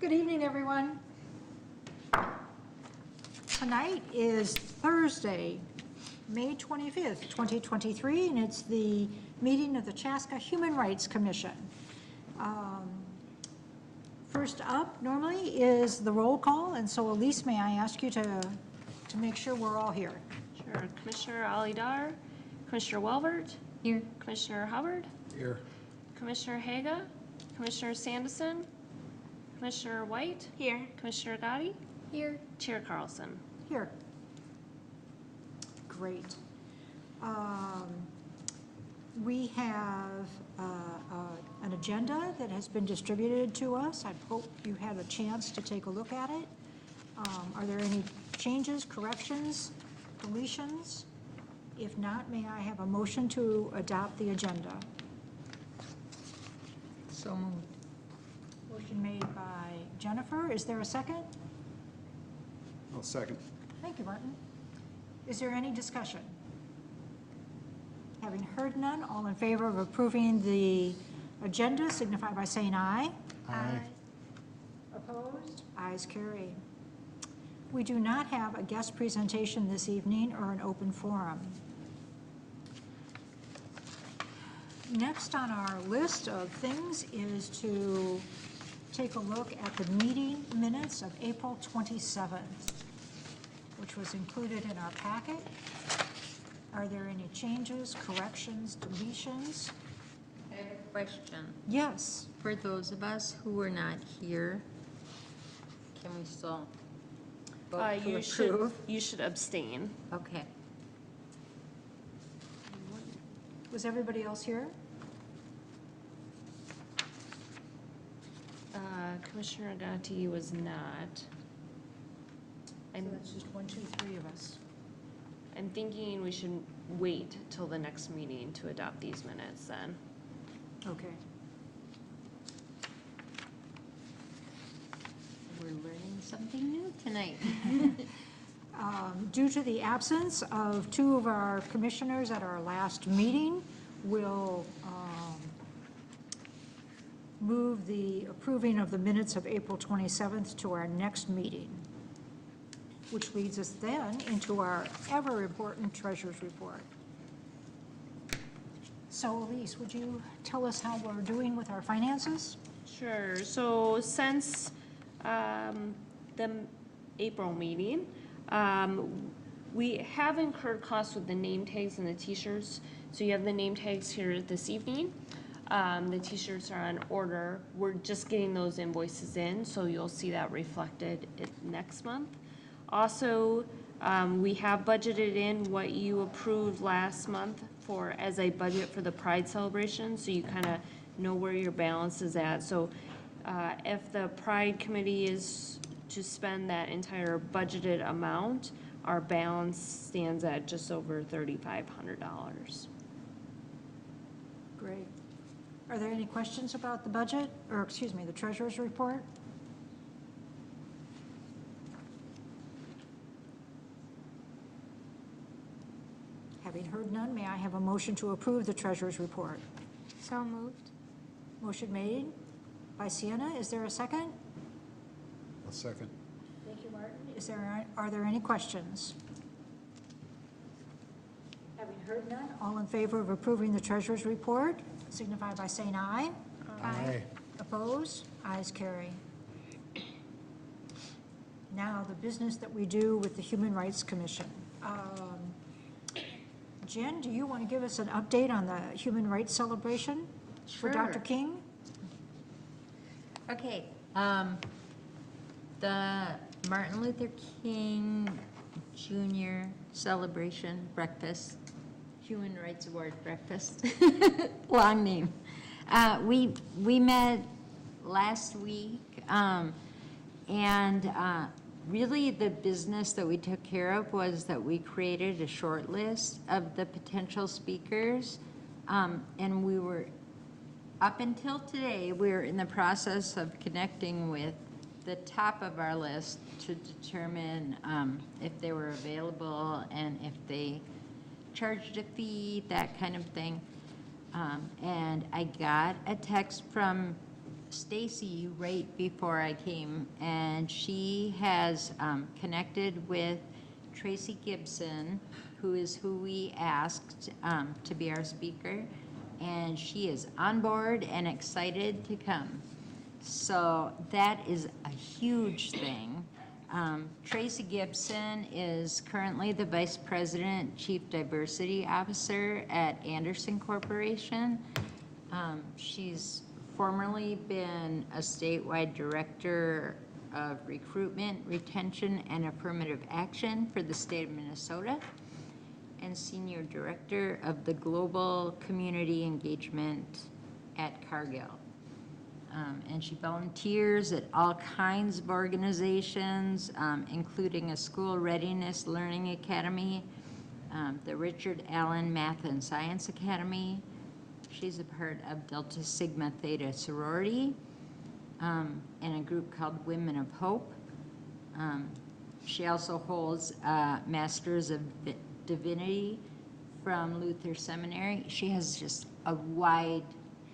Good evening, everyone. Tonight is Thursday, May 25th, 2023, and it's the meeting of the Chaska Human Rights Commission. First up, normally, is the roll call, and so Elise, may I ask you to make sure we're all here? Sure. Commissioner Alidar, Commissioner Welbert. Here. Commissioner Hubbard. Here. Commissioner Haga, Commissioner Sandison, Commissioner White. Here. Commissioner Gotti. Here. Chair Carlson. Here. Great. We have an agenda that has been distributed to us. I hope you had a chance to take a look at it. Are there any changes, corrections, deletions? If not, may I have a motion to adopt the agenda? So moved. Motion made by Jennifer. Is there a second? I'll second. Thank you, Martin. Is there any discussion? Having heard none, all in favor of approving the agenda signify by saying aye. Aye. Opposed? Ayes carry. We do not have a guest presentation this evening or an open forum. Next on our list of things is to take a look at the meeting minutes of April 27th, which was included in our packet. Are there any changes, corrections, deletions? I have a question. Yes. For those of us who were not here, can we still vote to approve? You should abstain. Okay. Was everybody else here? Commissioner Gotti was not. So I'm, that's just 1, 2, 3 of us. I'm thinking we should wait till the next meeting to adopt these minutes then. Okay. We're learning something new tonight. Due to the absence of 2 of our commissioners at our last meeting, we'll move the approving of the minutes of April 27th to our next meeting, which leads us then into our ever-important treasurer's report. So Elise, would you tell us how we're doing with our finances? Sure. So since the April meeting, we have incurred costs with the name tags and the t-shirts. So you have the name tags here this evening. The t-shirts are on order. We're just getting those invoices in, so you'll see that reflected next month. Also, we have budgeted in what you approved last month for as a budget for the Pride celebration, so you kind of know where your balance is at. So if the Pride Committee is to spend that entire budgeted amount, our balance stands at just over $3,500. Great. Are there any questions about the budget, or excuse me, the treasurer's report? Having heard none, may I have a motion to approve the treasurer's report? So moved. Motion made by Sienna. Is there a second? I'll second. Thank you, Martin. Are there any questions? Having heard none, all in favor of approving the treasurer's report, signify by saying aye. Aye. Opposed? Ayes carry. Now, the business that we do with the Human Rights Commission. Jen, do you want to give us an update on the Human Rights Celebration for Sure. Dr. King? Okay. The Martin Luther King Jr. Celebration Breakfast, Human Rights Award Breakfast, long name. We met last week, and really the business that we took care of was that we created a short list of the potential speakers, and we were, up until today, we're in the process of connecting with the top of our list to determine if they were available and if they charged a fee, that kind of thing. And I got a text from Stacy right before I came, and she has connected with Tracy Gibson, who we asked to be our speaker, and she is on board and excited to come. So that is a huge thing. Tracy Gibson is currently the Vice President, Chief Diversity Officer at Anderson Corporation. She's formerly been a statewide Director of Recruitment, Retention, and Affirmative Action for the state of Minnesota, and Senior Director of the Global Community Engagement at Cargill. And she volunteers at all kinds of organizations, including a school readiness learning academy, the Richard Allen Math and Science Academy. She's a part of Delta Sigma Theta sorority, and a group called Women of Hope. She also holds a Master's of Divinity from Luther Seminary. She has just a wide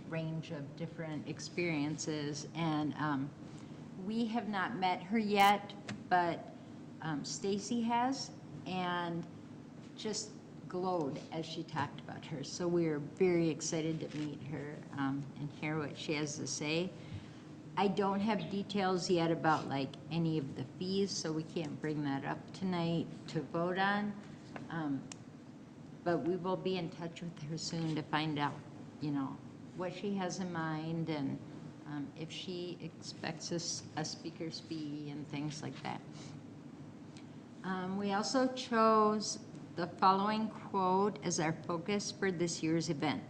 range of different experiences, and we have not met her yet, but Stacy has, and just glowed as she talked about her. So we are very excited to meet her and hear what she has to say. I don't have details yet about like any of the fees, so we can't bring that up tonight to vote on. But we will be in touch with her soon to find out, you know, what she has in mind, and if she expects a speaker's fee and things like that. We also chose the following quote as our focus for this year's event.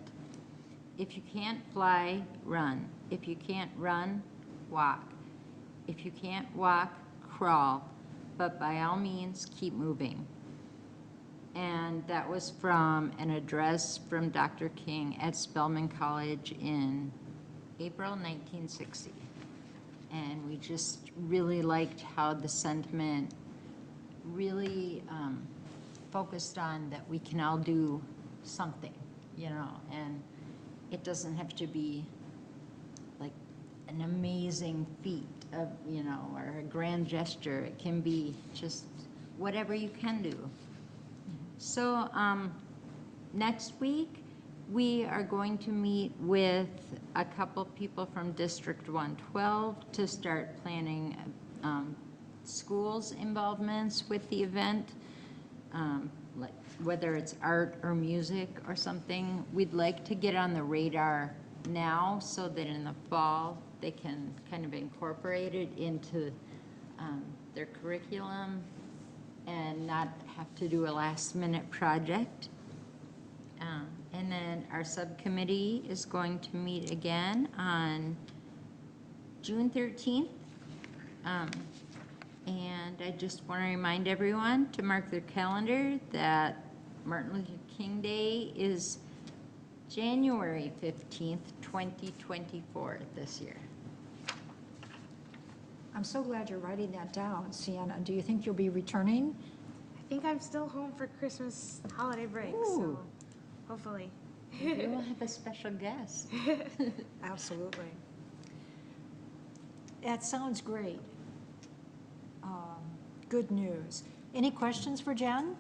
If you can't fly, run. If you can't run, walk. If you can't walk, crawl. But by all means, keep moving. And that was from an address from Dr. King at Spelman College in April 1960. And we just really liked how the sentiment really focused on that we can all do something, you know, and it doesn't have to be like an amazing feat of, you know, or a grand gesture. It can be just whatever you can do. So next week, we are going to meet with a couple people from District 112 to start planning schools' involvements with the event, like whether it's art or music or something. We'd like to get on the radar now so that in the fall, they can kind of incorporate it into their curriculum and not have to do a last-minute project. And then our subcommittee is going to meet again on June 13th. And I just want to remind everyone to mark their calendar that Martin Luther King Day is January 15th, 2024 this year. I'm so glad you're writing that down, Sienna. Do you think you'll be returning? I think I'm still home for Christmas holiday break, Ooh. so hopefully. We will have a special guest. Absolutely. That sounds great. Good news. Any questions for Jen?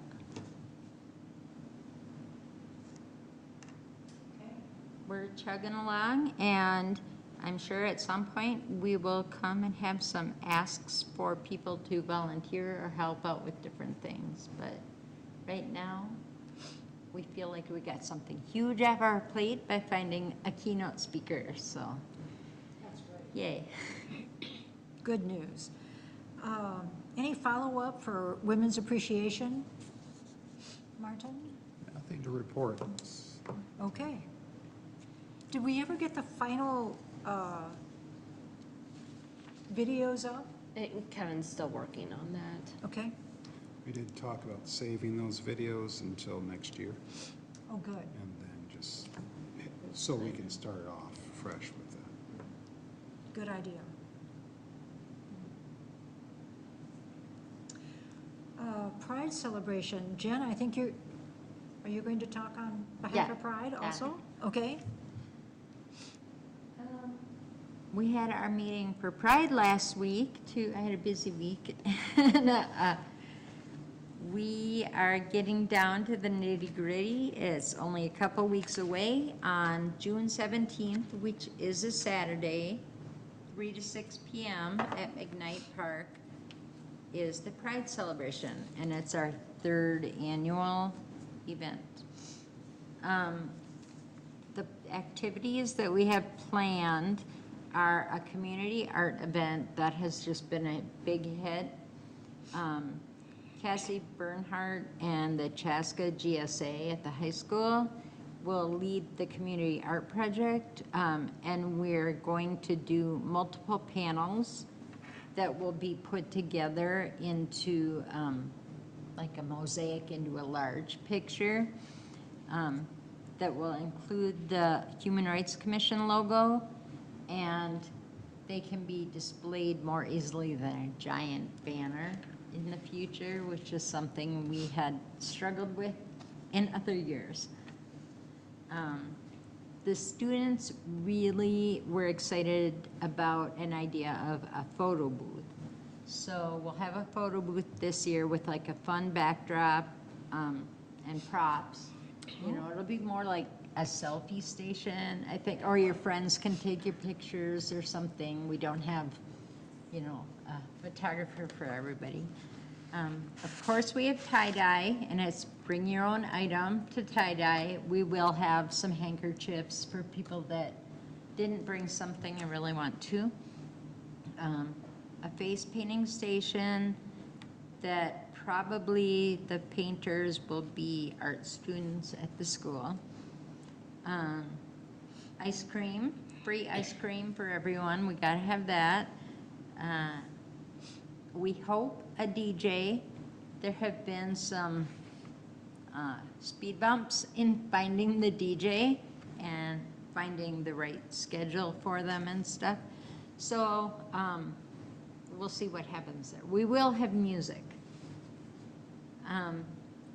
We're chugging along, and I'm sure at some point we will come and have some asks for people to volunteer or help out with different things. But right now, we feel like we got something huge off our plate by finding a keynote speaker, so. That's right. Yay. Good news. Any follow-up for Women's Appreciation? Martin? Nothing to report. Okay. Did we ever get the final videos up? Kevin's still working on that. Okay. We did talk about saving those videos until next year, Oh, good. and then just, so we can start off fresh with that. Good idea. Pride celebration. Jen, I think are you going to talk on behalf Yeah. of Pride also? Okay. We had our meeting for Pride last week, too. I had a busy week. And, we are getting down to the nitty-gritty. It's only a couple weeks away. On June 17th, which is a Saturday, 3 to 6 p.m. at McKnight Park, is the Pride celebration, and it's our 3rd annual event. The activities that we have planned are a community art event that has just been a big hit. Cassie Bernhardt and the Chaska GSA at the high school will lead the community art project, and we're going to do multiple panels that will be put together into like a mosaic into a large picture that will include the Human Rights Commission logo, and they can be displayed more easily than a giant banner in the future, which is something we had struggled with in other years. The students really were excited about an idea of a photo booth. So we'll have a photo booth this year with like a fun backdrop and props. You know, it'll be more like a selfie station, I think, or your friends can take your pictures or something. We don't have, you know, a photographer for everybody. Of course, we have tie-dye, and it's bring your own item to tie-dye. We will have some handkerchiefs for people that didn't bring something and really want to. A face painting station that probably the painters will be art students at the school. Ice cream, free ice cream for everyone. We gotta have that. We hope a DJ. There have been some speed bumps in finding the DJ and finding the right schedule for them and stuff. So we'll see what happens there. We will have music.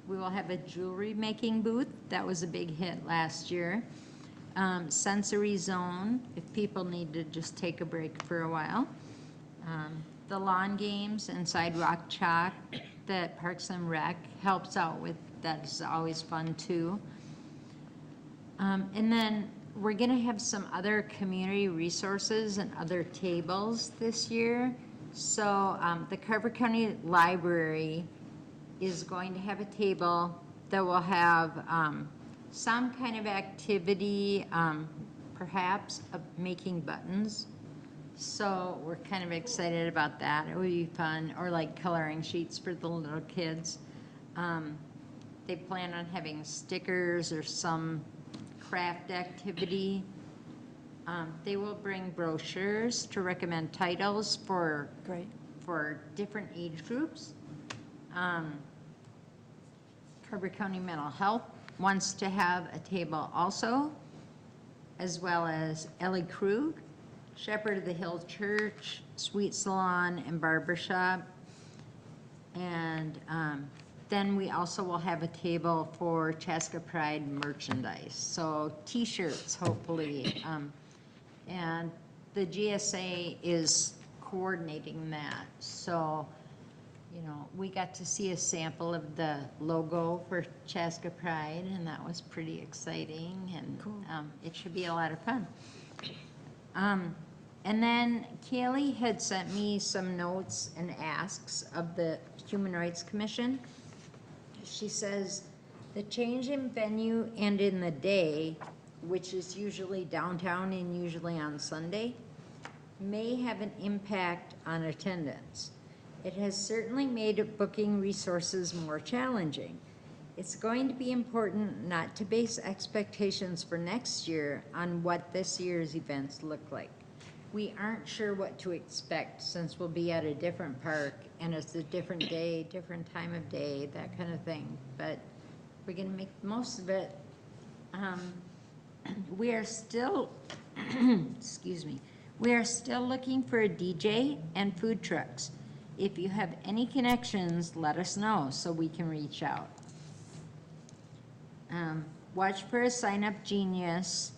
We will have a jewelry making booth. That was a big hit last year. Sensory zone, if people need to just take a break for a while. The lawn games and sidewalk chalk that Parks and Rec helps out with, that's always fun too. And then we're gonna have some other community resources and other tables this year. So the Carver County Library is going to have a table that will have some kind of activity, perhaps of making buttons. So we're kind of excited about that. It would be fun, or like coloring sheets for the little kids. They plan on having stickers or some craft activity. They will bring brochures to recommend titles for different age groups. Carver County Mental Health wants to have a table also, as well as Ellie Krug, Shepherd of the Hill Church, Sweet Salon, and Barbershop. And then we also will have a table for Chaska Pride merchandise, so t-shirts, hopefully. And the GSA is coordinating that. So, you know, we got to see a sample of the logo for Chaska Pride, and that was pretty exciting, and it should be a lot of fun. And then Kaylee had sent me some notes and asks of the Human Rights Commission. She says, the change in venue and in the day, which is usually downtown and usually on Sunday, may have an impact on attendance. It has certainly made booking resources more challenging. It's going to be important not to base expectations for next year on what this year's events look like. We aren't sure what to expect since we'll be at a different park and it's a different day, different time of day, that kind of thing. But we're gonna make the most of it. We are still, excuse me, we are still looking for a DJ and food trucks. If you have any connections, let us know so we can reach out. Watch for a sign-up genius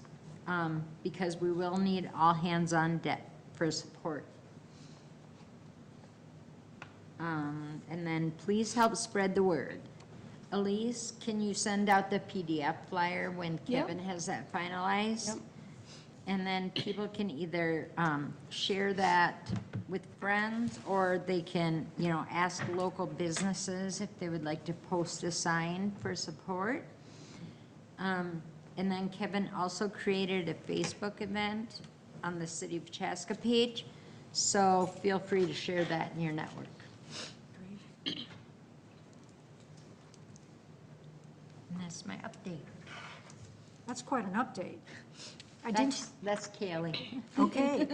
because we will need all hands on deck for support. And then please help spread the word. Elise, can you send out the PDF flyer when Yep. Kevin has that finalized? Yep. And then people can either share that with friends, or they can, you know, ask local businesses if they would like to post a sign for support. And then Kevin also created a Facebook event on the City of Chaska page, so feel free to share that in your network. And that's my update. That's quite an update. I didn't, That's Kaylee. okay.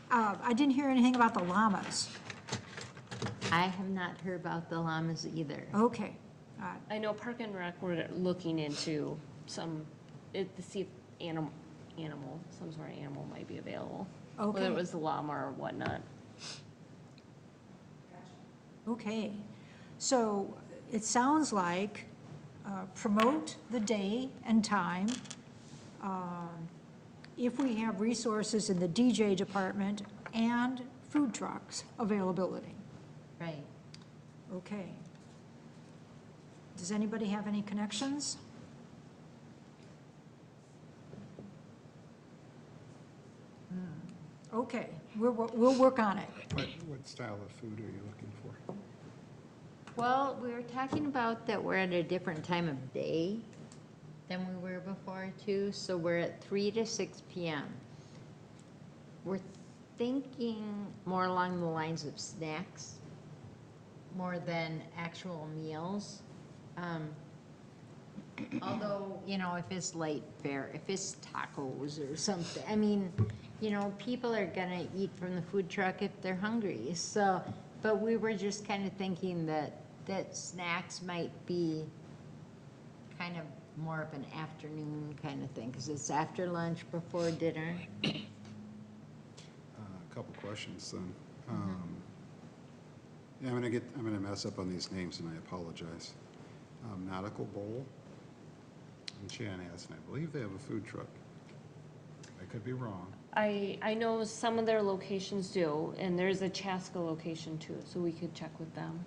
I didn't hear anything about the llamas. I have not heard about the llamas either. Okay. I know Park and Rec, we're looking into to see if some sort of animal might be available. Whether Okay. it was the llama or whatnot. Okay. So it sounds like promote the day and time. If we have resources in the DJ department and food trucks availability. Right. Okay. Does anybody have any connections? Okay, we'll work on it. What style of food are you looking for? Well, we were talking about that we're at a different time of day than we were before too, so we're at 3 to 6 p.m. We're thinking more along the lines of snacks, more than actual meals. Although, you know, if it's light fare, if it's tacos or something, I mean, you know, people are gonna eat from the food truck if they're hungry, so, but we were just kind of thinking that snacks might be kind of more of an afternoon kind of thing, because it's after lunch, before dinner. A couple questions then. Yeah, I'm gonna mess up on these names and I apologize. Nautical Bowl in Chanhassen, I believe they have a food truck. I could be wrong. I know some of their locations do, and there's a Chaska location too, so we could check with them.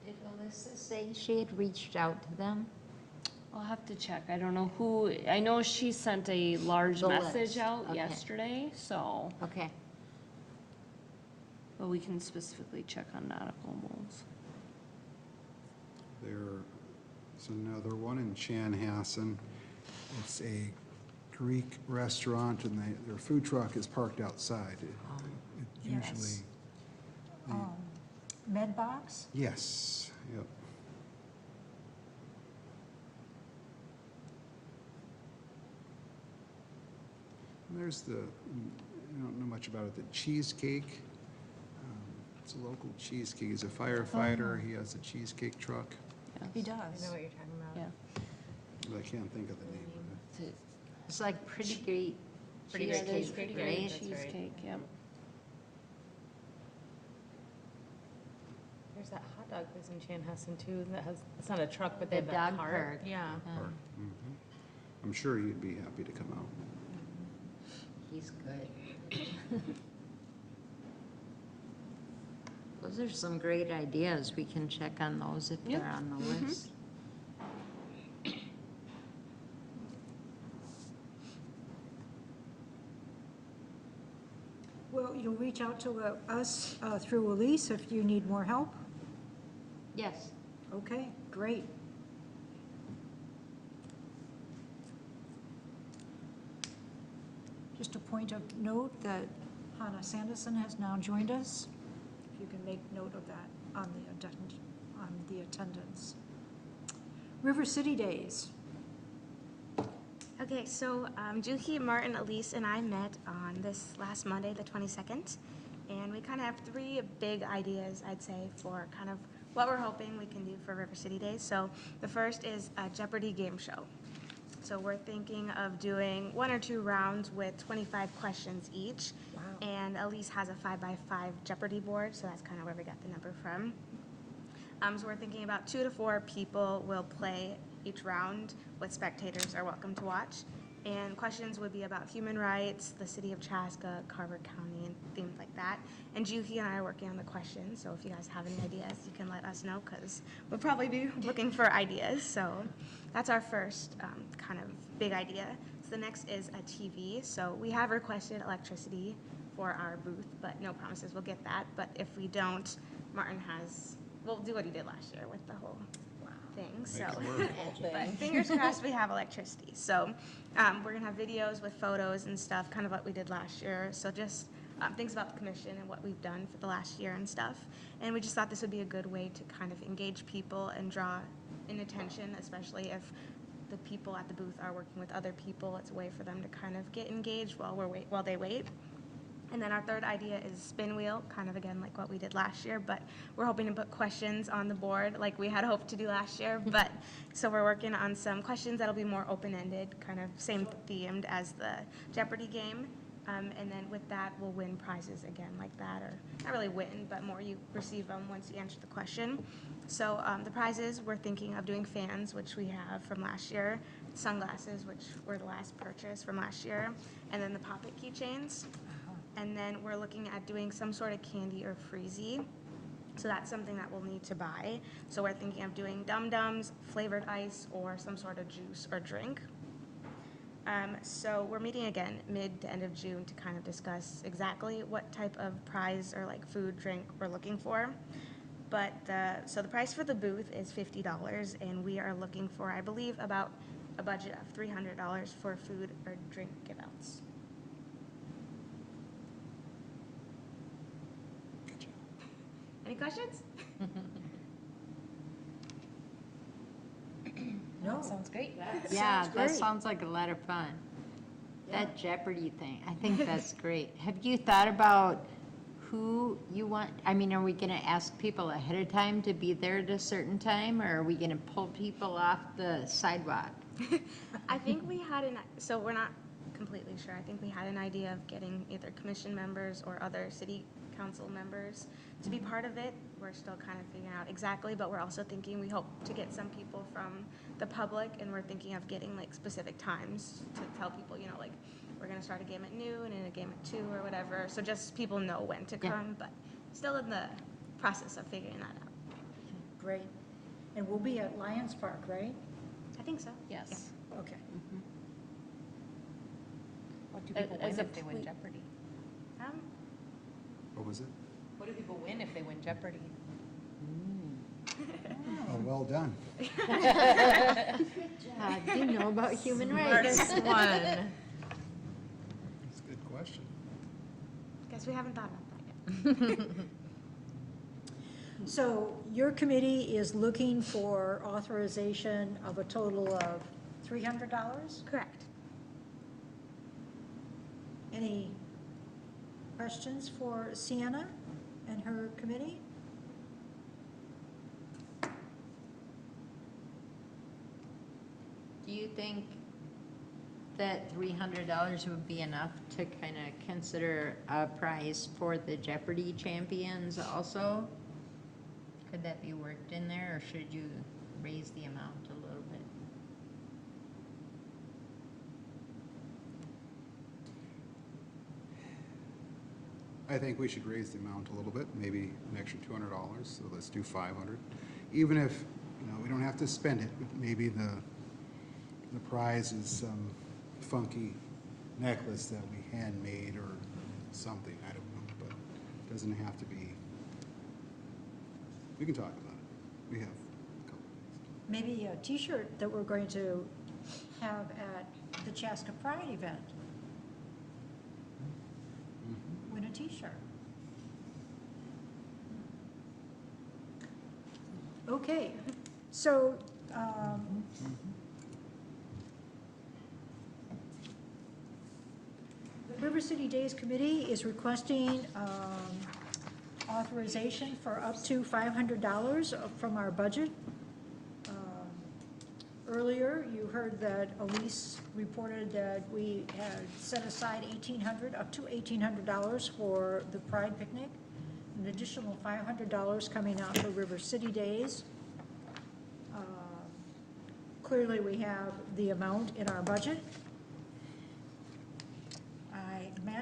Did Alyssa say she had reached out to them? I'll have to check. I don't know who, I know she sent a large The message list, out okay. yesterday, so, Okay. but we can specifically check on nautical moles. There's another one in Chanhassen. It's a Greek restaurant and their food truck is parked outside. It Yes. usually, Medbox? yes, yep. And there's I don't know much about it, the cheesecake. It's a local cheesecake. He's a firefighter. He has a cheesecake truck. He I does. know what you're talking about. Yeah. But I can't think of the name of it. It's like pretty great Yeah, there's cheesecake, pretty good right? cheesecake, yep. There's that hot dog place in Chanhassen too, that has, it's not a truck, but they The have that dog cart. park. Yeah. I'm sure he'd be happy to come out. He's good. Those are some great ideas. We can check on those if Yep. they're on the list. Well, you'll reach out to us through Elise if you need more help? Yes. Okay, great. Just a point of note that Hannah Sanderson has now joined us. If you can make note of that on the attendance. River City Days. Okay, so Juhi, Martin, Elise, and I met on this last Monday, the 22nd, and we kind of have three big ideas, I'd say, for kind of what we're hoping we can do for River City Days. So the first is a Jeopardy game show. So we're thinking of doing 1 or 2 rounds with 25 questions each. Wow. And Elise has a 5x5 Jeopardy board, so that's kind of where we got the number from. So we're thinking about 2 to 4 people will play each round, with spectators are welcome to watch. And questions would be about human rights, the city of Chaska, Carver County, and themes like that. And Juhi and I are working on the questions, so if you guys have any ideas, you can let us know, because we'll probably be looking for ideas. So that's our first kind of big idea. So the next is a TV. So we have requested electricity for our booth, but no promises we'll get that. But if we don't, we'll do what he did last year with the whole thing, so. But fingers crossed we have electricity. So we're gonna have videos with photos and stuff, kind of what we did last year. So just things about the commission and what we've done for the last year and stuff. And we just thought this would be a good way to kind of engage people and draw in attention, especially if the people at the booth are working with other people. It's a way for them to kind of get engaged while they wait. And then our third idea is spin wheel, kind of again like what we did last year, but we're hoping to put questions on the board like we had hoped to do last year. But so we're working on some questions that'll be more open-ended, kind of same themed as the Jeopardy game. And then with that, we'll win prizes again like that, or not really win, but more you receive them once you answer the question. So the prizes, we're thinking of doing fans, which we have from last year, sunglasses, which were the last purchase from last year, and then the Pop-It keychains. And then we're looking at doing some sort of candy or freezy. So that's something that we'll need to buy. So we're thinking of doing Dum-Dums, flavored ice, or some sort of juice or drink. So we're meeting again mid to end of June to kind of discuss exactly what type of prize or like food, drink we're looking for. But so the price for the booth is $50, and we are looking for, I believe, about a budget of $300 for food or drink giveouts. Any questions? No. Sounds great. Yeah, that great. sounds like a lot of fun. Yeah. That Jeopardy thing, I think that's great. Have you thought about who you want? I mean, are we gonna ask people ahead of time to be there at a certain time, or are we gonna pull people off the sidewalk? I think we had so we're not completely sure. I think we had an idea of getting either commission members or other city council members to be part of it. We're still kind of figuring out exactly, but we're also thinking we hope to get some people from the public, and we're thinking of getting like specific times to tell people, you know, like we're gonna start a game at noon and a game at 2 or whatever, so just people know when to Yeah. come, but still in the process of figuring that out. Great. And we'll be at Lions Park, right? I think so. Yes. Okay. What do people As win a if they win Jeopardy? What was it? What do people win if they win Jeopardy? Oh, well done. You know about human rights. First one. That's a good question. Guess we haven't thought about that yet. So your committee is looking for authorization of a total of $300? Correct. Any questions for Sienna and her committee? Do you think that $300 would be enough to kind of consider a prize for the Jeopardy champions also? Could that be worked in there, or should you raise the amount a little bit? I think we should raise the amount a little bit, maybe an extra $200, so let's do 500. Even if, we don't have to spend it, but maybe the prize is some funky necklace that we handmade or something, I don't know, but it doesn't have to be. We can talk about it. We have a couple days. Maybe a T-shirt that we're going to have at the Chaska Pride event. Win a T-shirt. Okay, so, the River City Days Committee is requesting authorization for up to $500 from our budget. Earlier, you heard that Elise reported that we had set aside up to $1,800 for the Pride Picnic, an additional $500 coming out for River City Days. Clearly, we have the amount in our budget,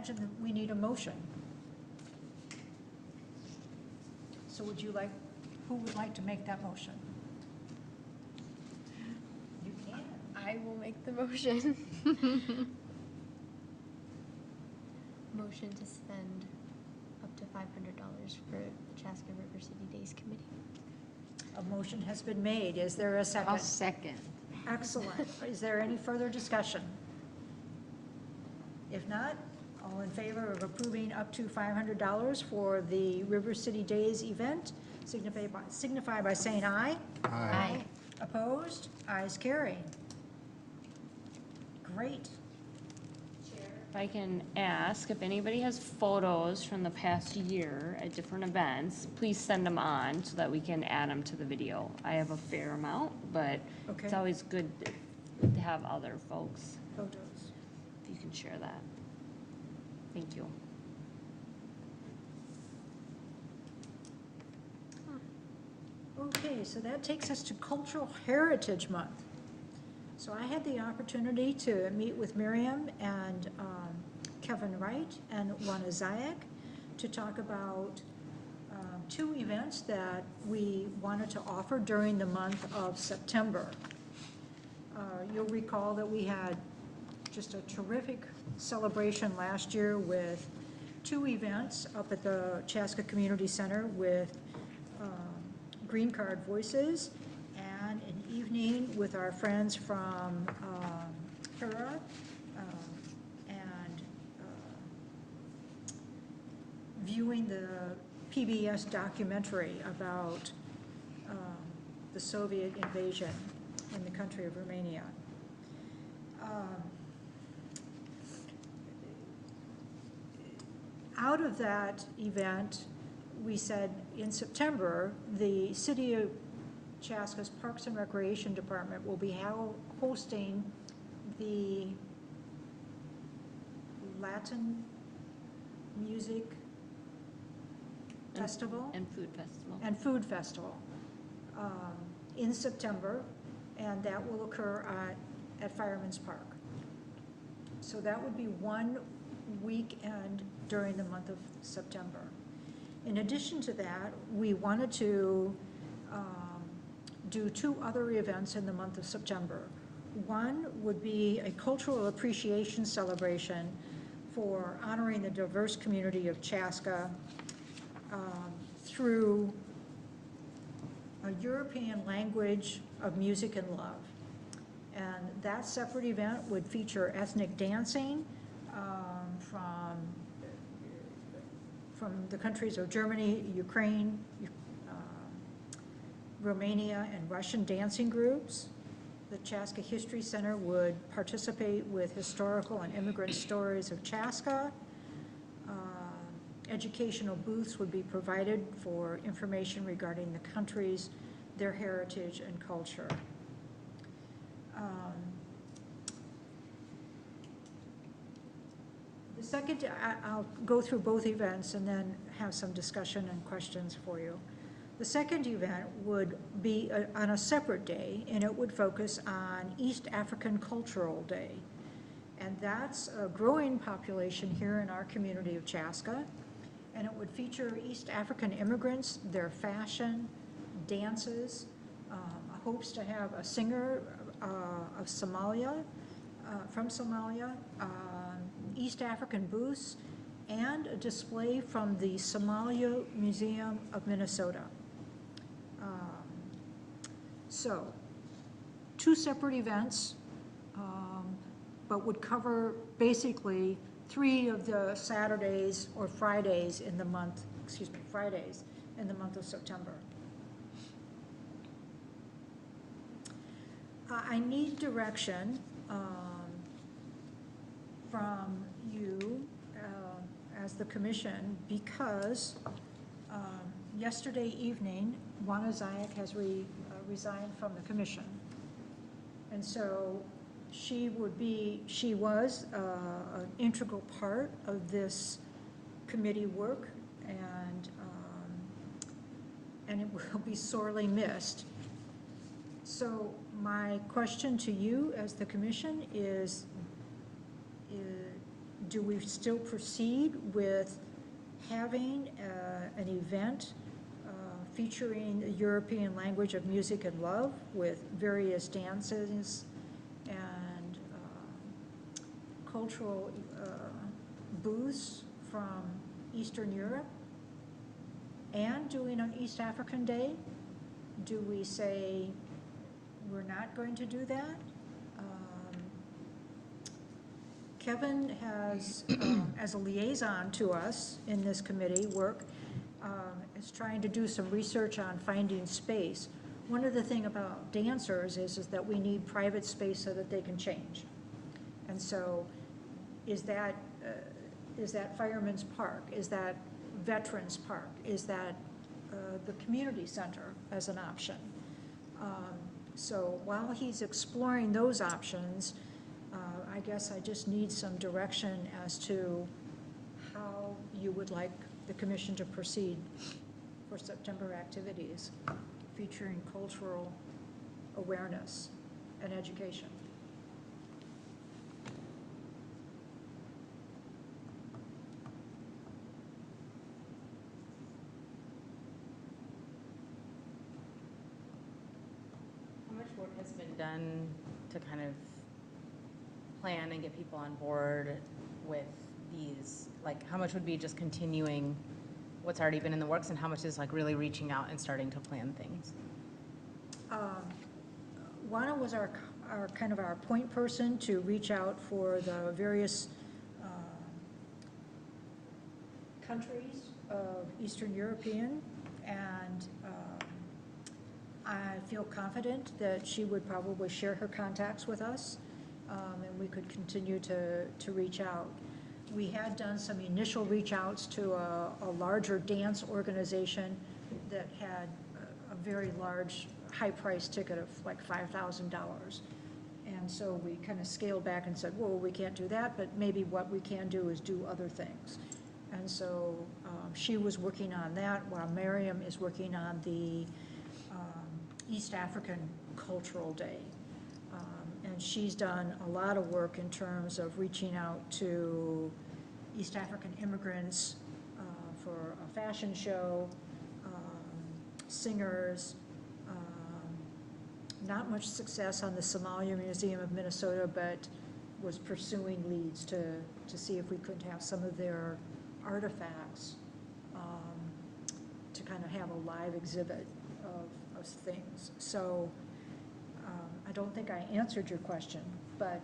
imagine that we need a motion. So who would like to make that motion? You can. I will make the motion. Motion to spend up to $500 for the Chaska River City Days Committee. A motion has been made. Is there a I'll second? second. Excellent. Is there any further discussion? If not, all in favor of approving up to $500 for the River City Days event, signify by saying aye. Aye. Opposed? Ayes carry. Great. If I can ask, if anybody has photos from the past year at different events, please send them on so that we can add them to the video. I have a fair amount, but it's Okay. always good to have other folks, Photos. if you can share that. Thank you. Okay, so that takes us to Cultural Heritage Month. So I had the opportunity to meet with Miriam and Kevin Wright and Juana Zayak to talk about two events that we wanted to offer during the month of September. You'll recall that we had just a terrific celebration last year with two events up at the Chaska Community Center with Green Card Voices and an evening with our friends from HERA and viewing the PBS documentary about the Soviet invasion in the country of Romania. Out of that event, we said in September, the City of Chaska's Parks and Recreation Department will be hosting the Latin Music Festival And food festival. and Food Festival in September, and that will occur at Fireman's Park. So that would be one weekend during the month of September. In addition to that, we wanted to do two other events in the month of September. One would be a cultural appreciation celebration for honoring the diverse community of Chaska through a European language of music and love. And that separate event would feature ethnic dancing from the countries of Germany, Ukraine, Romania, and Russian dancing groups. The Chaska History Center would participate with historical and immigrant stories of Chaska. Educational booths would be provided for information regarding the countries, their heritage, and culture. The second, I'll go through both events and then have some discussion and questions for you. The second event would be on a separate day, and it would focus on East African Cultural Day. And that's a growing population here in our community of Chaska. And it would feature East African immigrants, their fashion, dances, hopes to have a singer of Somalia, from Somalia, East African booths, and a display from the Somalia Museum of Minnesota. So, two separate events, but would cover basically 3 of the Saturdays or Fridays in the month, Fridays in the month of September. I need direction from you as the commission because yesterday evening, Juana Zayak has resigned from the commission. And so she was an integral part of this committee work, and it will be sorely missed. So my question to you as the commission is do we still proceed with having an event featuring the European language of music and love with various dances and cultural booths from Eastern Europe, and doing an East African Day? Do we say we're not going to do that? Kevin has, as a liaison to us in this committee work, is trying to do some research on finding space. One of the thing about dancers is that we need private space so that they can change. And so is that Fireman's Park? Is that Veterans Park? Is that the community center as an option? So while he's exploring those options, I guess I just need some direction as to how you would like the commission to proceed for September activities featuring cultural awareness and education. How much work has been done to kind of plan and get people on board with these? Like, how much would be just continuing what's already been in the works, and how much is like really reaching out and starting to plan things? Juana was our kind of our point person to reach out for the various countries of Eastern European, and I feel confident that she would probably share her contacts with us, and we could continue to reach out. We had done some initial reach outs to a larger dance organization that had a very large, high-priced ticket of like $5,000. And so we kind of scaled back and said, well, we can't do that, but maybe what we can do is do other things. And so she was working on that while Miriam is working on the East African Cultural Day. And she's done a lot of work in terms of reaching out to East African immigrants for a fashion show, singers. Not much success on the Somalia Museum of Minnesota, but was pursuing leads to see if we could have some of their artifacts to kind of have a live exhibit of things. So I don't think I answered your question, but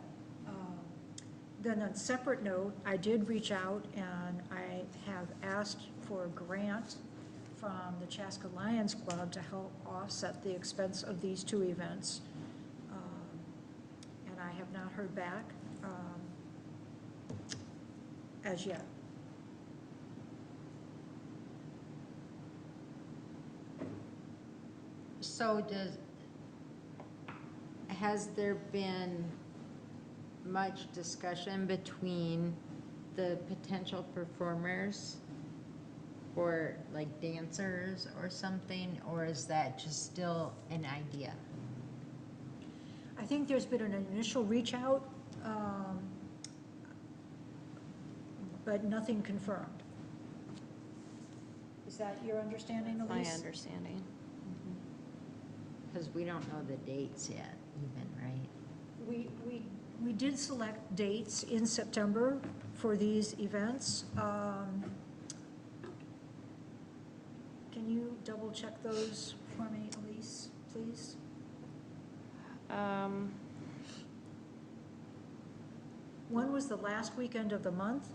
then on a separate note, I did reach out and I have asked for a grant from the Chaska Lions Club to help offset the expense of these two events. And I have not heard back as yet. So has there been much discussion between the potential performers or like dancers or something, or is that just still an idea? I think there's been an initial reach out, but nothing confirmed. Is that your understanding, My Elise? understanding. Because we don't know the dates yet even, right? We did select dates in September for these events. Can you double check those for me, Elise, please? One was the last weekend of the month.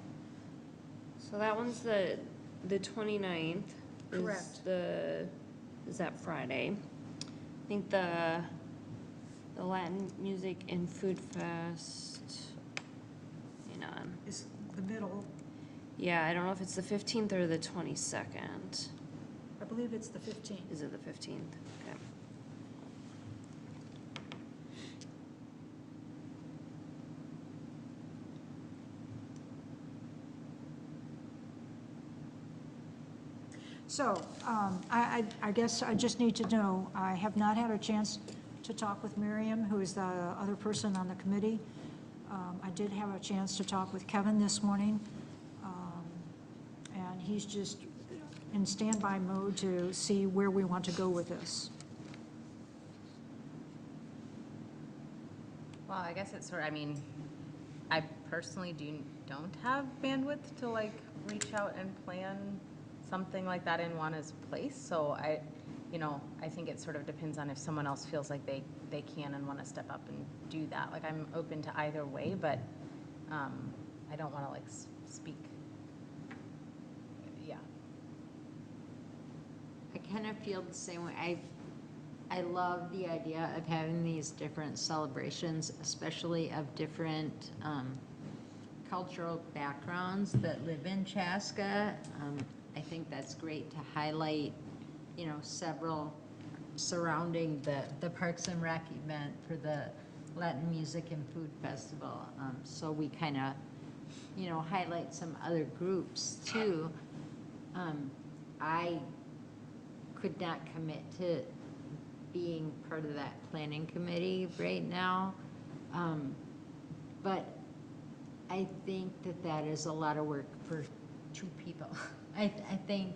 So that one's the 29th. Correct. Is that Friday? I think the Latin Music and Food Fest, hang on. Is the middle. Yeah, I don't know if it's the 15th or the 22nd. I believe it's the 15th. Is it the 15th? Okay. So, I guess I just need to know, I have not had a chance to talk with Miriam, who is the other person on the committee. I did have a chance to talk with Kevin this morning, and he's just in standby mode to see where we want to go with this. Well, I guess it's sort of, I mean, I personally don't have bandwidth to like reach out and plan something like that in Juana's place. So I think it sort of depends on if someone else feels like they can and want to step up and do that. Like I'm open to either way, but I don't want to like speak. Yeah. I kind of feel the same way. I love the idea of having these different celebrations, especially of different cultural backgrounds that live in Chaska. I think that's great to highlight, several surrounding the Parks and Rec event for the Latin Music and Food Festival. So we kind of, highlight some other groups too. I could not commit to being part of that planning committee right now. But I think that is a lot of work for two people. I think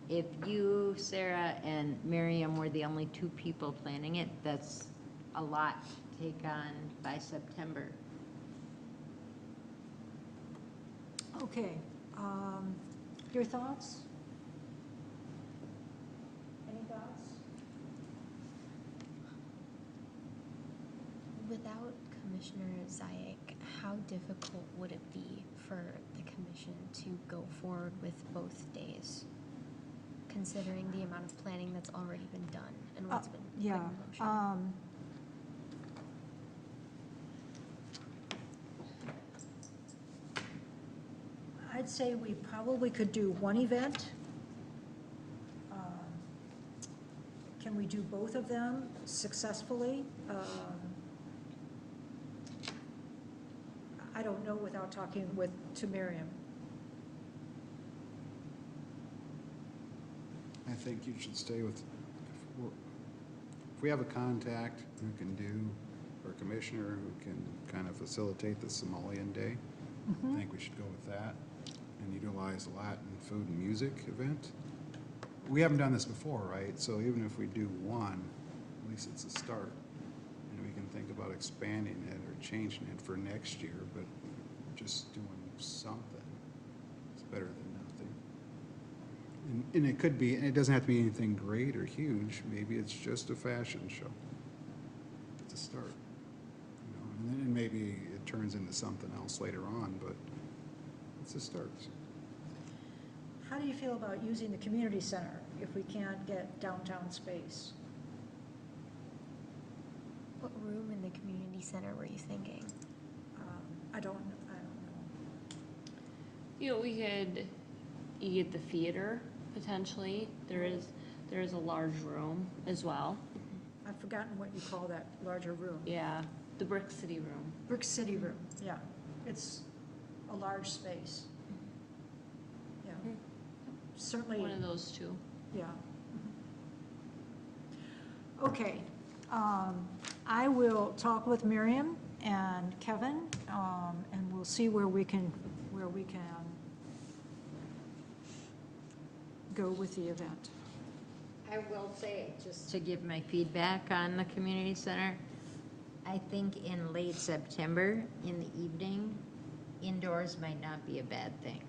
if you, Sarah, and Miriam were the only two people planning it, that's a lot to take on by September. Okay, your thoughts? Any thoughts? Without Commissioner Zayek, how difficult would it be for the commission to go forward with both days, considering the amount of planning that's already been done and what's been put in Yeah, motion? I'd say we probably could do one event. Can we do both of them successfully? I don't know without talking to Miriam. I think you should stay with, if we have a contact who can do, or a commissioner who can kind of facilitate the Somalian Day, I think we should go with that and utilize the Latin food and music event. We haven't done this before, right? So even if we do one, at least it's a start. And we can think about expanding it or changing it for next year, but just doing something is better than nothing. And it could be, and it doesn't have to be anything great or huge. Maybe it's just a fashion show. It's a start. And then maybe it turns into something else later on, but it's a start. How do you feel about using the community center if we can't get downtown space? What room in the community center were you thinking? I don't know. You get the theater potentially. There is a large room as well. I've forgotten what you call that larger room. Yeah, the Brick City room. Brick City room, yeah. It's a large space. Yeah. Certainly. One of those two. Yeah. Okay. I will talk with Miriam and Kevin, and we'll see where we can go with the event. I will say, just to give my feedback on the community center, I think in late September, in the evening, indoors might not be a bad thing.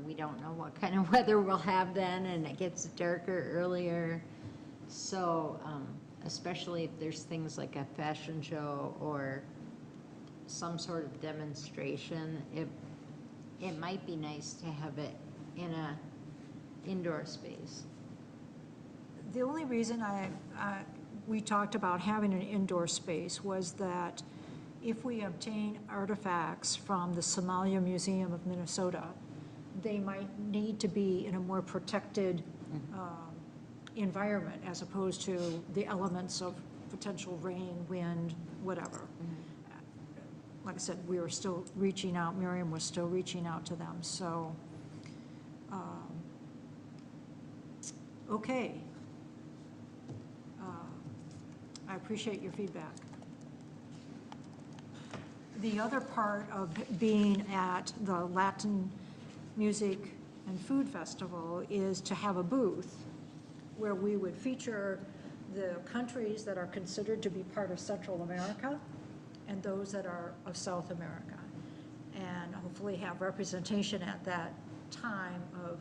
We don't know what kind of weather we'll have then, and it gets darker earlier. So, especially if there's things like a fashion show or some sort of demonstration, it might be nice to have it in a indoor space. The only reason we talked about having an indoor space was that if we obtain artifacts from the Somalia Museum of Minnesota, they might need to be in a more protected environment as opposed to the elements of potential rain, wind, whatever. Like I said, we were still reaching out, Miriam was still reaching out to them, so. Okay. I appreciate your feedback. the other part of being at the Latin Music and Food Festival is to have a booth where we would feature the countries that are considered to be part of Central America and those that are of South America. And hopefully have representation at that time of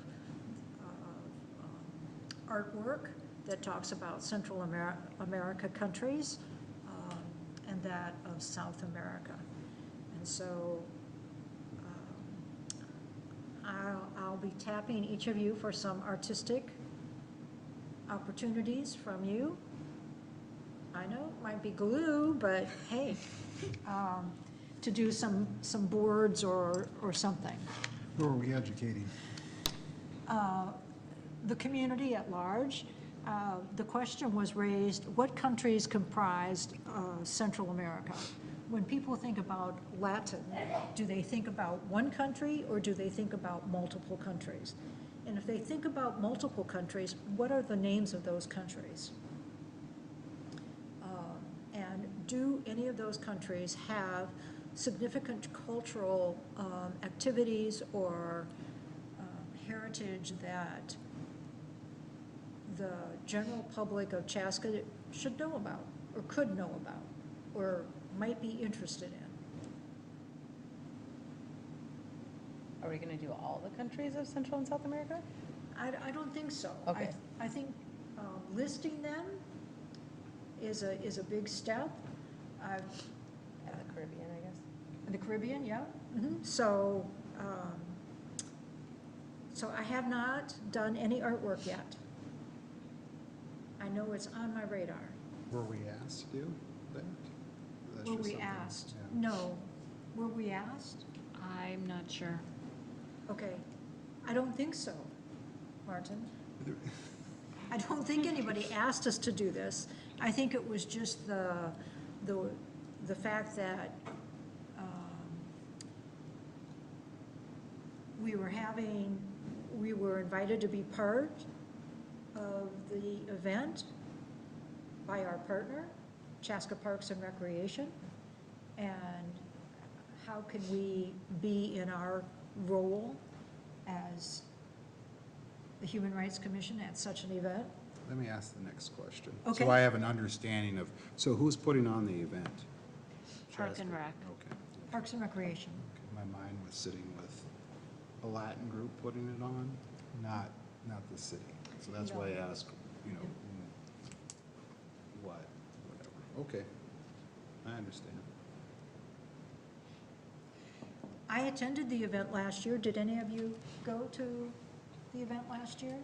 artwork that talks about Central America countries and that of South America. And so I'll be tapping each of you for some artistic opportunities from you. I know it might be glue, but hey, to do some boards or something. Who are we educating? The community at large. The question was raised, what countries comprised Central America? When people think about Latin, do they think about one country or do they think about multiple countries? And if they think about multiple countries, what are the names of those countries? And do any of those countries have significant cultural activities or heritage that the general public of Chaska should know about, or could know about, or might be interested in? Are we gonna do all the countries of Central and South America? I don't think so. Okay. I think listing them is a big step. The Caribbean, I guess. The Caribbean, yeah. So, so I have not done any artwork yet. I know it's on my radar. Were we asked to do that? That's Were just we something- asked? yeah. No. Were we asked? I'm not sure. Okay. I don't think so, Martin. I don't think anybody asked us to do this. I think it was just the fact that we were invited to be part of the event by our partner, Chaska Parks and Recreation. And how can we be in our role as the Human Rights Commission at such an event? Let me ask the next question. Okay. So I have an understanding of, so who's putting on the event? Park and Rec. Okay. Parks and Recreation. My mind was sitting with a Latin group putting it on, not the city. So that's why I asked, what, whatever. Okay, I understand. I attended the event last year. Did any of you go to the event last year?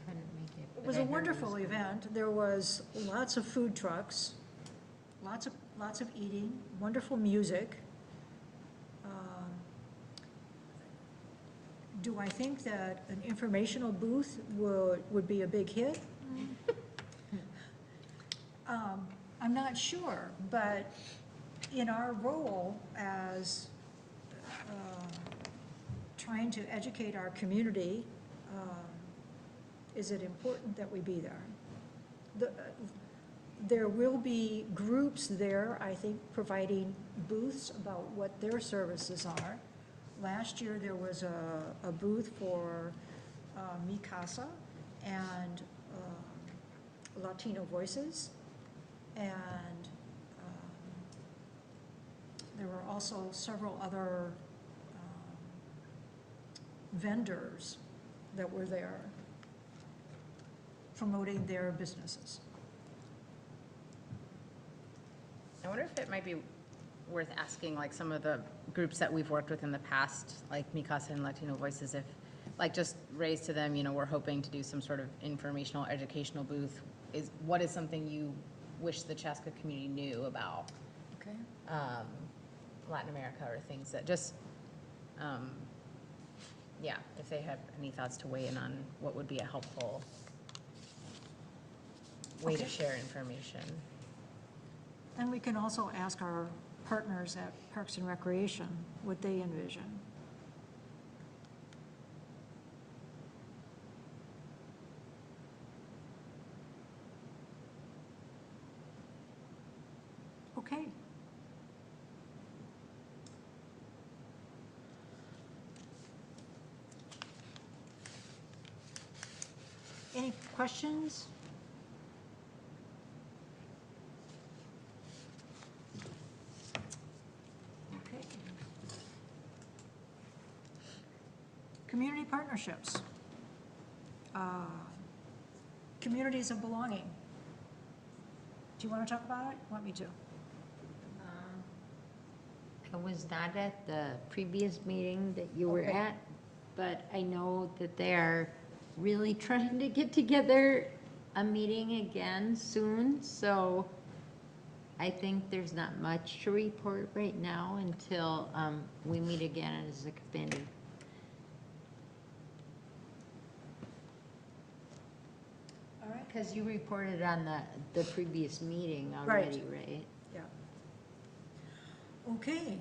Couldn't make it. It was a wonderful event. There was lots of food trucks, lots of eating, wonderful music. Do I think that an informational booth would be a big hit? I'm not sure, but in our role as trying to educate our community, is it important that we be there? There will be groups there, I think, providing booths about what their services are. Last year, there was a booth for Mi Casa and Latino Voices. And there were also several other vendors that were there promoting their businesses. I wonder if it might be worth asking, like, some of the groups that we've worked with in the past, like Mikasa and Latino Voices, if, like, just raise to them, we're hoping to do some sort of informational, educational booth. What is something you wish the Chaska community knew about Okay. Latin America, or things that just, if they have any thoughts to weigh in on what would be a helpful way to Okay. share information. And we can also ask our partners at Parks and Recreation what they envision. Okay. Any questions? Okay. Community partnerships. Communities of belonging. Do you want to talk about it? Want me to? I was not at the previous meeting that you were Okay. at, but I know that they are really trying to get together a meeting again soon, so I think there's not much to report right now until we meet again as a committee. All right. Because you reported on the previous meeting already, right? Yeah. Okay.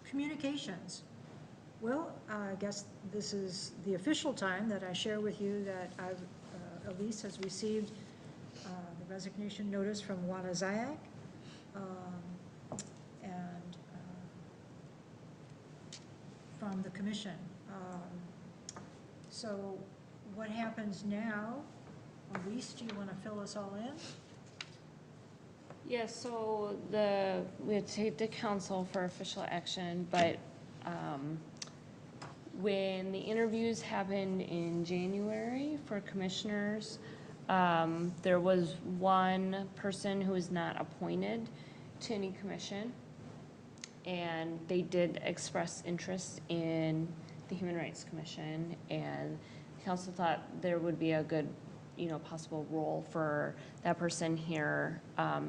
Communications. Well, I guess this is the official time that I share with you that Elise has received the resignation notice from Juana Zayak. And from the commission. So what happens now? Elise, do you want to fill us all in? Yeah, so we had to take to council for official action, but when the interviews happened in January for commissioners, there was one person who was not appointed to any commission, and they did express interest in the Human Rights Commission, and the council thought there would be a good, possible role for that person here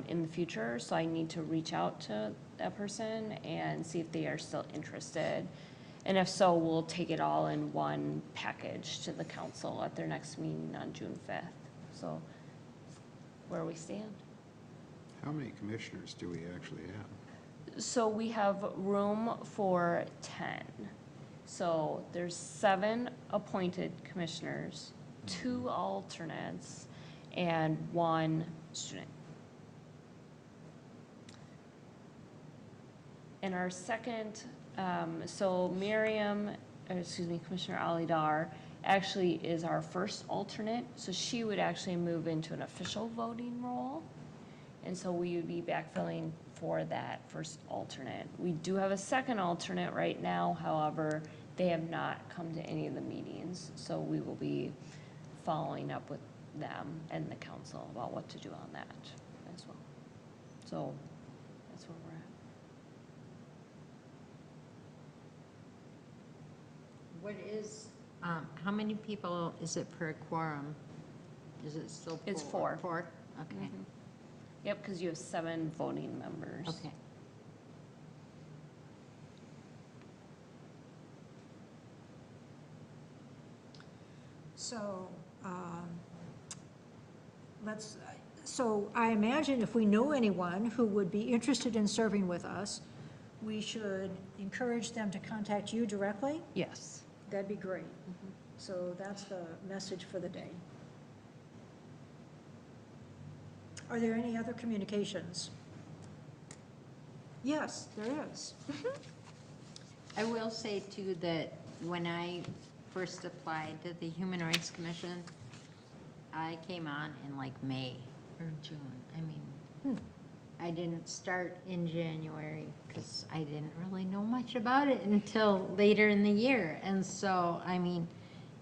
in the future, so I need to reach out to that person and see if they are still interested. And if so, we'll take it all in one package to the council at their next meeting on June 5th. So where we stand. How many commissioners do we actually have? So we have room for 10. So there's 7 appointed commissioners, 2 alternates, and 1 student. And our second, so Commissioner Ali Dar actually is our first alternate, so she would actually move into an official voting role. And so we would be backfilling for that first alternate. We do have a second alternate right now, however, they have not come to any of the meetings, so we will be following up with them and the council about what to do on that as well. So that's where we're at. What is, how many people is it per quorum? Is it still? It's 4. 4? Okay, Mhm. Yep, because you have 7 voting members. okay. So, so I imagine if we know anyone who would be interested in serving with us, we should encourage them to contact you directly. Yes. That'd be great. So that's the message for the day. Are there any other communications? Yes, there is. I will say too that when I first applied to the Human Rights Commission, I came on in like May or June. I mean, I didn't start in January because I didn't really know much about it until later in the year. And so, I mean,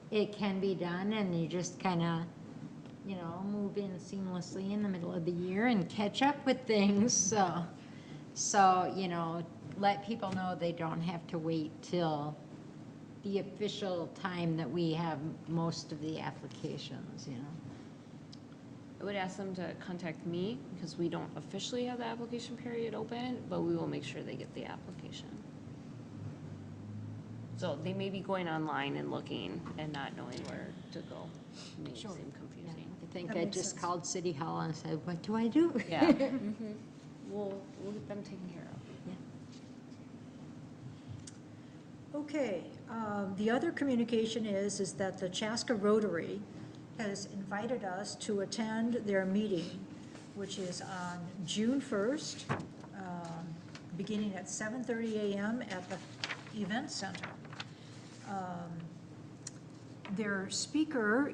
it can be done and you just kind of, move in seamlessly in the middle of the year and catch up with things. So, let people know they don't have to wait till the official time that we have most of the applications. I would ask them to contact me because we don't officially have the application period open, but we will make sure they get the application. So they may be going online and looking and not knowing where to go. It may Sure. seem Yeah, confusing. I think That I makes just sense. called City Hall and said, what do I do? Yeah. We'll get them taken care of. Okay, the other communication is that the Chaska Rotary has invited us to attend their meeting, which is on June 1st, beginning at 7:30 a.m. at the Event Center. Their speaker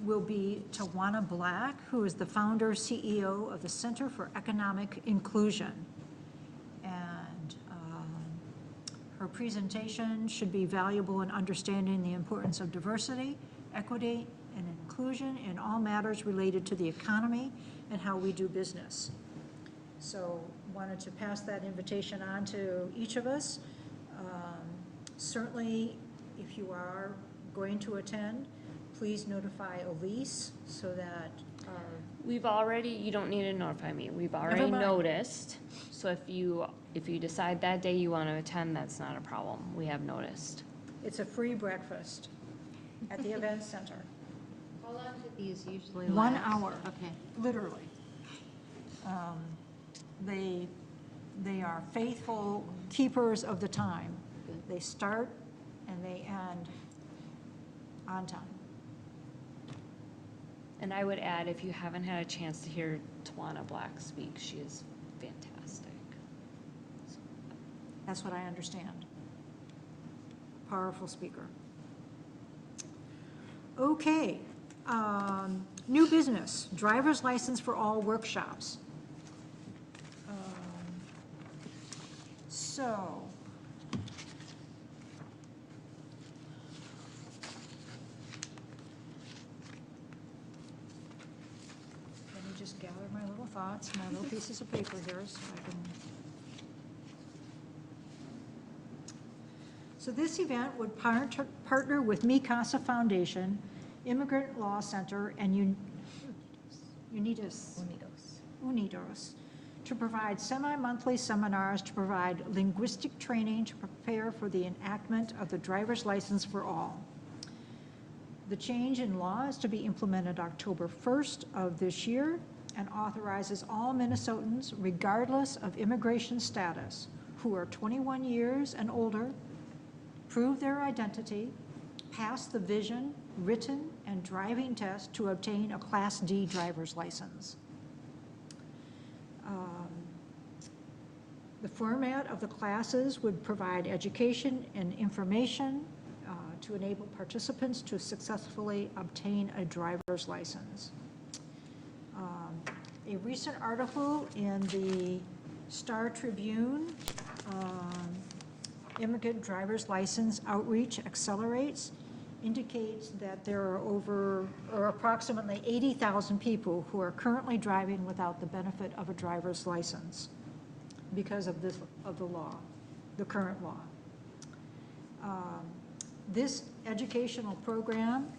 will be Tawana Black, who is the founder, CEO of the Center for Economic Inclusion. And her presentation should be valuable in understanding the importance of diversity, equity, and inclusion in all matters related to the economy and how we do business. So wanted to pass that invitation on to each of us. Certainly, if you are going to attend, please notify Elise so that We've already, you don't need to notify me, we've already Never mind. noticed. So if you decide that day you want to attend, that's not a problem, we have noticed. it's a free breakfast at the event center, How long do these usually 1 last? hour. Okay. Literally. They are faithful keepers of the time. They start and they end on time. And I would add, if you haven't had a chance to hear Tawana Black speak, she is fantastic. That's what I understand. Powerful speaker. Okay, new business, driver's license for all workshops. So. Let me just gather my little thoughts, my little pieces of paper here so I can. So this event would partner with Mi Casa Foundation, Immigrant Law Center, and Unidos to provide semi-monthly seminars to provide linguistic training to prepare for the enactment of the driver's license for all. The change in law is to be implemented October 1st of this year and authorizes all Minnesotans, regardless of immigration status, who are 21 years and older, prove their identity, pass the vision, written, and driving test to obtain a Class D driver's license. The format of the classes would provide education and information to enable participants to successfully obtain a driver's license. A recent article in the Star Tribune, Immigrant Driver's License Outreach Accelerates, indicates that there are approximately 80,000 people who are currently driving without the benefit of a driver's license because of the law, the current law. This educational program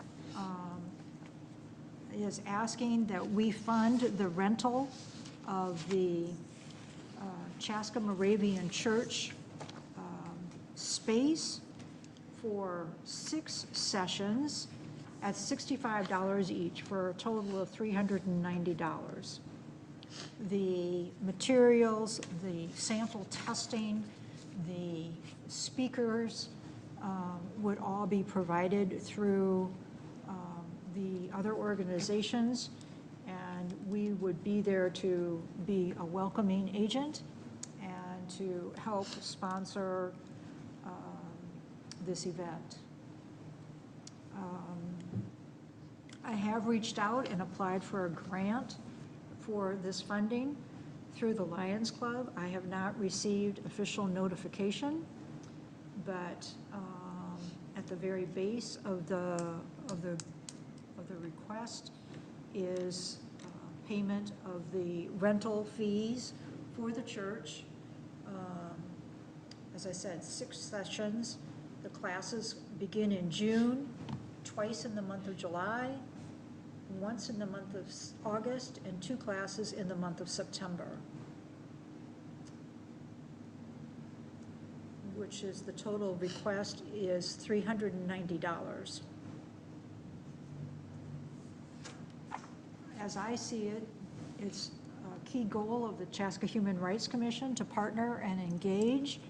is asking that we fund the rental of the Chaska Moravian Church space for 6 sessions at $65 each for a total of $390. The materials, the sample testing, the speakers would all be provided through the other organizations, and we would be there to be a welcoming agent and to help sponsor this event. I have reached out and applied for a grant for this funding through the Lions Club. I have not received official notification, but at the very base of the request is payment of the rental fees for the church. As I said, 6 sessions. The classes begin in June, twice in the month of July, once in the month of August, and 2 classes in the month of September, which is the total request is $390. As I see it, it's a key goal of the Chaska Human Rights Commission to partner and engage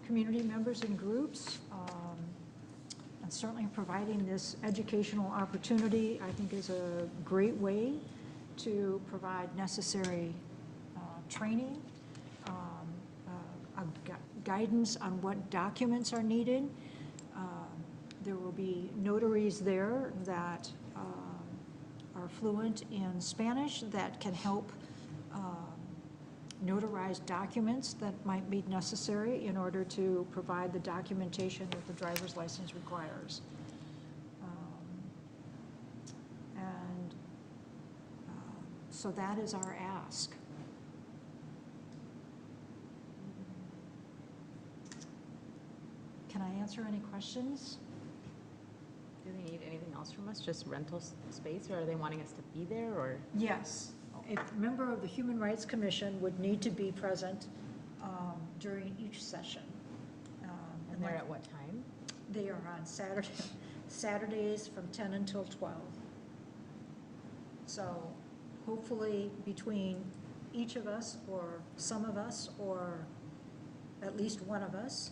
community members and groups, and certainly providing this educational opportunity, I think, is a great way to provide necessary training, guidance on what documents are needed, There will be notaries there that are fluent in Spanish that can help notarize documents that might be necessary in order to provide the documentation that the driver's license requires. And so that is our ask. Can I answer any questions? Do they need anything else from us, just rental space, or are they wanting us to be there, or? Yes. A member of the Human Rights Commission would need to be present during each session. And they're at what time? They are on Saturdays from 10 until 12. So hopefully between each of us, or some of us, or at least one of us,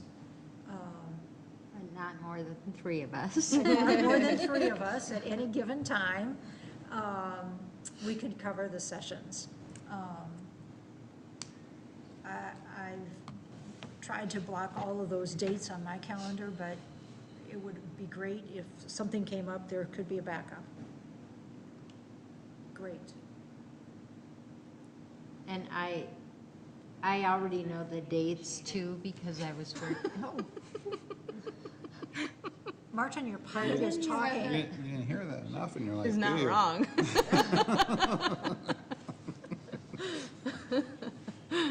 And not more than 3 of us. not more than 3 of us at any given time, we could cover the sessions. I've tried to block all of those dates on my calendar, but it would be great if something came up, there could be a backup. Great. And I already know the dates too, because I was working. Martin, your pipe is You talking. didn't hear that enough, and you're like, He's not "Ew." wrong.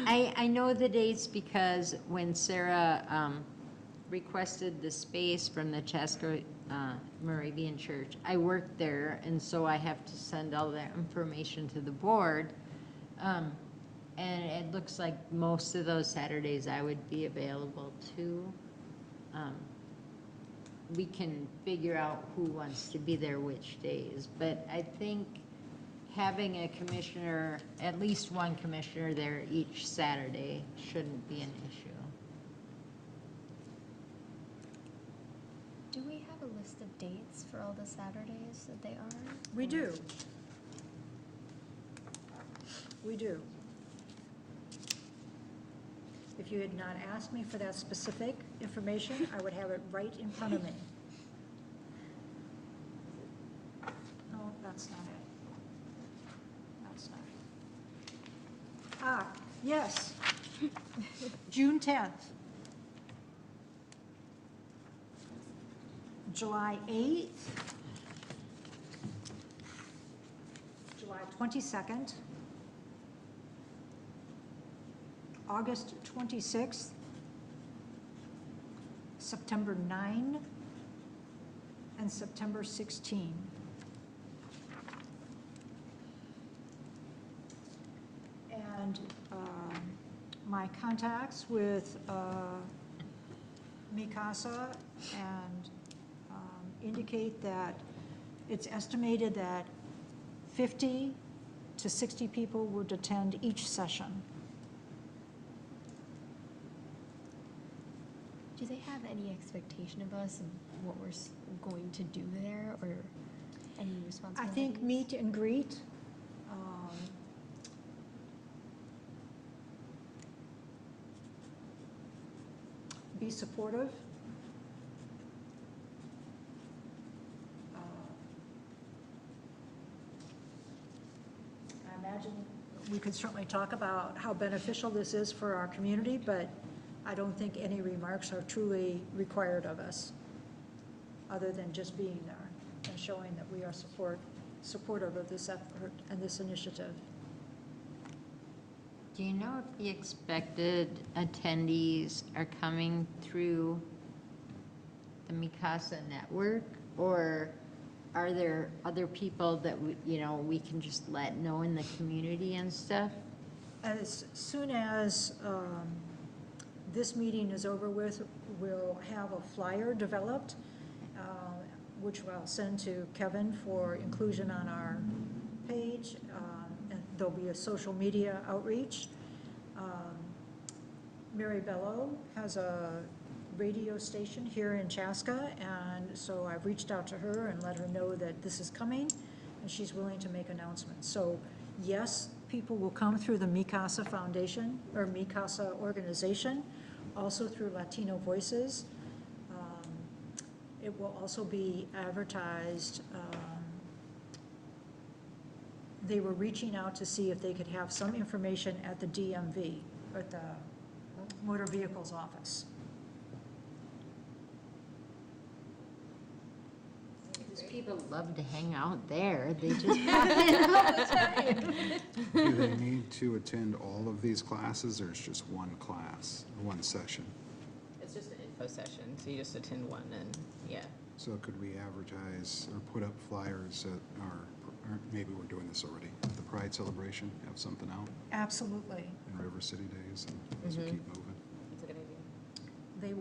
I know the dates because when Sarah requested the space from the Chaska Moravian Church, I worked there, and so I have to send all that information to the board. And it looks like most of those Saturdays I would be available too. We can figure out who wants to be there which days, but I think having a commissioner, at least one commissioner there each Saturday shouldn't be an issue. Do we have a list of dates for all the Saturdays that they are? We Or- do. We do. If you had not asked me for that specific information, I would have it right in front of me. No, that's not it. That's not it. Ah, yes. June 10th. July 8th. July 22nd. August 26th, September 9, and September 16. And my contacts with Mikasa and indicate that it's estimated that 50 to 60 people would attend each session. Do they have any expectation of us and what we're going to do there, or any I responsibilities? think meet and greet. Be supportive. I imagine we could certainly talk about how beneficial this is for our community, but I don't think any remarks are truly required of us, other than just being there and showing that we are supportive of this effort and this initiative. Do you know if the expected attendees are coming through the Mikasa network, or are there other people that we can just let know in the community and stuff? As soon as this meeting is over with, we'll have a flyer developed, which I'll send to Kevin for inclusion on our page. And there'll be a social media outreach. Mary Bello has a radio station here in Chaska, and so I've reached out to her and let her know that this is coming, and she's willing to make announcements. So yes, people will come through the Mikasa Foundation, or Mikasa organization, also through Latino Voices. It will also be advertised. They were reaching out to see if they could have some information at the DMV, at the Motor Vehicles Office. Because people love to hang out there, they just pop in all the time. Do they need to attend all of these classes, or it's just one class, one session? It's just an info session, so you just attend one and, yeah. So could we advertise or put up flyers at our, or maybe we're doing this already, the Pride Celebration, have something out Absolutely. in River City Days, and as we keep moving? That's a good idea.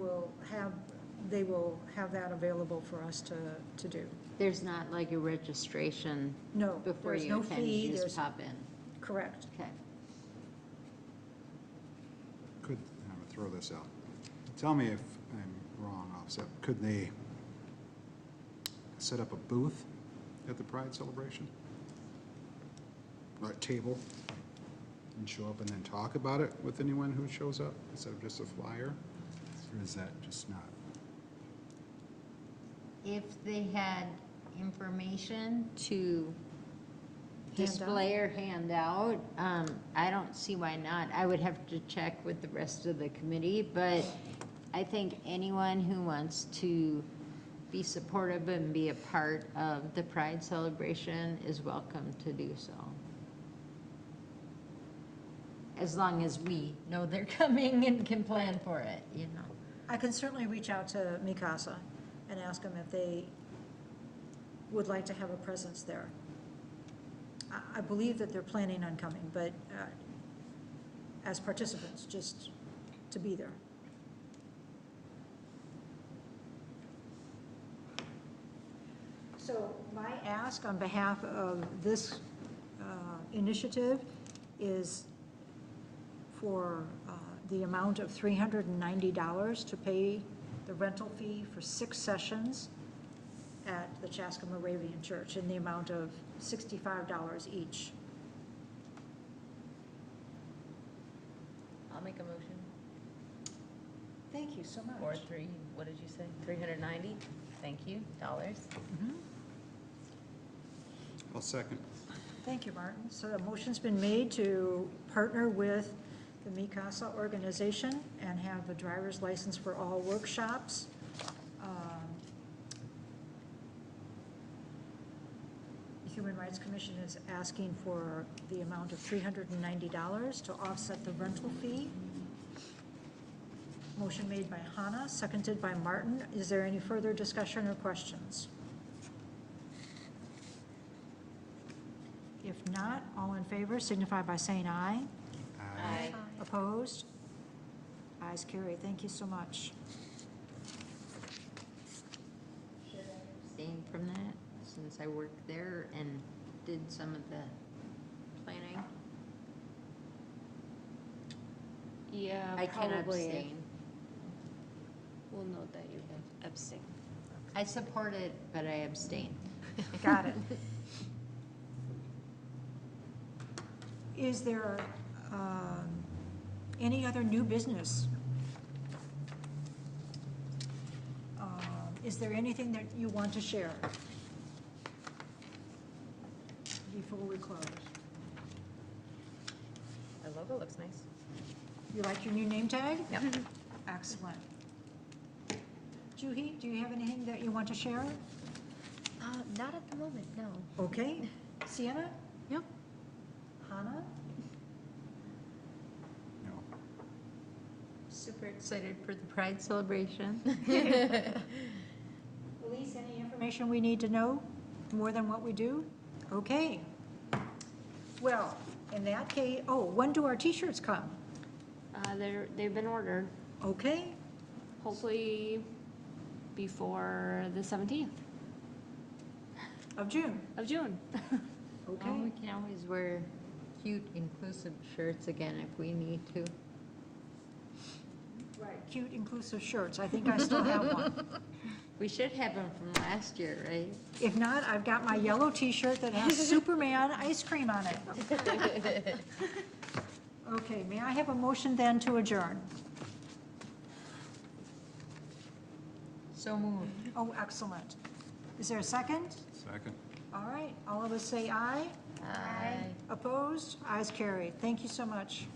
They will have that available for us to do. There's not like a registration No, before there's you no attend, fee, you there's, just pop in. correct. Okay. Could, I'm gonna throw this out. Tell me if I'm wrong, Offset. Could they set up a booth at the Pride Celebration? Or a table? And show up and then talk about it with anyone who shows up instead of just a flyer? Or is that just not? If they had information to Hand display or hand out, I don't see why not. I would have to check with the rest of the committee, but I think anyone who wants to be supportive and be a part of the Pride celebration is welcome to do so. As long as we know they're coming and can plan for it, you know. I can certainly reach out to Mikasa and ask them if they would like to have a presence there. I believe that they're planning on coming, but as participants, just to be there. So my ask on behalf of this initiative is for the amount of $390 to pay the rental fee for 6 sessions at the Chaska Moravian Church in the amount of $65 each. I'll make a motion. Thank you so much. Or what did you say? 390? Thank you, dollars. Mhm. I'll second. Thank you, Martin. So a motion's been made to partner with the Mikasa organization and have a driver's license for all workshops. The Human Rights Commission is asking for the amount of $390 to offset the rental fee. Motion made by Hannah, seconded by Martin. Is there any further discussion or questions? If not, all in favor signify by saying aye. Aye. Opposed? Ayes carry. Thank you so much. Should I abstain from that, since I worked there and did some of the planning? Yeah, I can probably. abstain. We'll note that you have abstain. I support it, but I abstain. Got it. Is there any other new business? Is there anything that you want to share before we close? Our logo looks nice. You like your new name tag? Yep. Excellent. Juhi, do you have anything that you want to share? Not at the moment, no. Okay. Sienna? Yep. Hannah? No. Super excited for the Pride celebration. Elise, any information we need to know more than what we do? Okay. Well, in that case, when do our t-shirts come? They've been ordered, Okay, hopefully before the 17th of June. of June. Well, Okay. we can always wear cute, inclusive shirts again if we need to. Right, cute inclusive shirts. I think I still have one. We should have them from last year, right? If not, I've got my yellow t-shirt that has Superman ice cream on it. Okay, may I have a motion then to adjourn? So moved. Oh, excellent. Is there a second? Second. All right, all of us say aye. Aye. Opposed? Ayes carried. Thank you so much.